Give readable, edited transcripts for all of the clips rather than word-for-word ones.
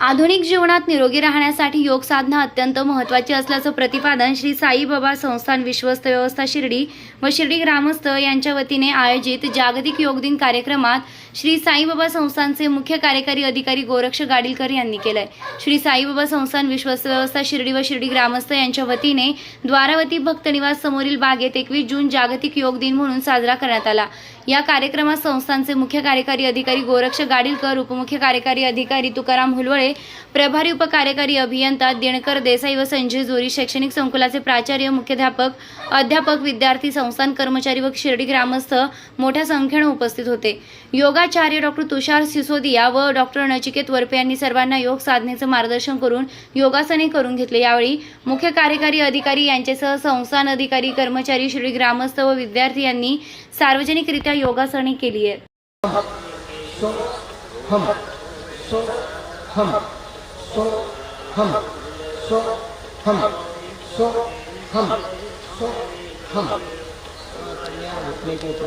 आधुनिक जीवनात निरोगी राहण्यासाठी योग साधना अत्यंत महत्त्वाची असल्याचं प्रतिपादन श्री साईबाबा संस्थान विश्वस्त व्यवस्था शिर्डी व शिर्डी ग्रामस्थ यांच्या वतीने आयोजित जागतिक योग दिन कार्यक्रमात श्री साईबाबा संस्थानचे मुख्य कार्यकारी अधिकारी गोरक्ष गाडीलकर यांनी केलंय। श्री साईबाबा संस्थान विश्वस्त व्यवस्था शिर्डी व शिर्डी ग्रामस्थ यांच्या वतीने द्वारावती भक्त निवास समोरील बागेत 21 जून जागतिक योग दिन म्हणून साजरा करण्यात आला। या कार्यक्रमात संस्थानचे मुख्य कार्यकारी अधिकारी गोरक्ष गाडीलकर, उपमुख्य कार्यकारी अधिकारी तुकाराम हुलवळे, प्रभारी उपकार्यकारी अभियंता दिनकर देसाई व संजय जोरी, शैक्षणिक संकुलाचे प्राचार्य, मुख्याध्यापक, अध्यापक, विद्यार्थी, संस्थान कर्मचारी व शिर्डी ग्रामस्थ मोठ्या संख्येने उपस्थित होते। योगाचार्य डॉक्टर तुषार सिसोदिया व डॉक्टर नचिकेत वरपे यांनी सर्वांना योग साधनेचे मार्गदर्शन करून योगासने करून घेतले। यावेळी मुख्य कार्यकारी अधिकारी यांच्यासह संस्थान अधिकारी, कर्मचारी, शिर्डी ग्रामस्थ व विद्यार्थी यांनी सार्वजनिकरित्या योगासने केली आहेत।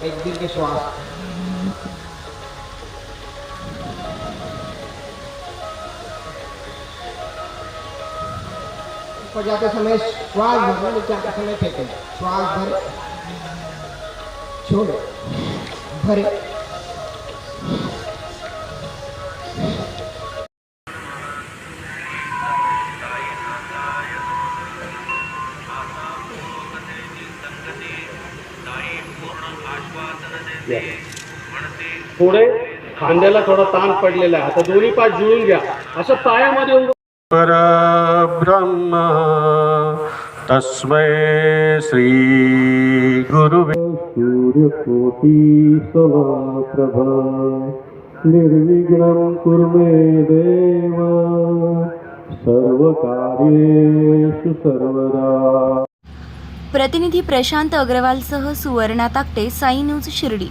एक दीर्घ श्वास ऊपर जाते समय श्वास भरने, नीचे आते समय फेंके। श्वास भरे, छोड़े, भरे, पुढे खांद्याला थोडा ताण पडलेला आहे। आता दोन्ही पाय जुळून घ्या, असं पायामध्ये परब्रह्म तस्मै श्री गुरुवे सूर्यकोटि समप्रभा निर्विघ्नं कुरु मे देव सर्वकार्येषु सर्वदा। प्रतिनिधी प्रशांत अग्रवाल सह सुवर्णा ताकटे, साई न्यूज शिर्डी।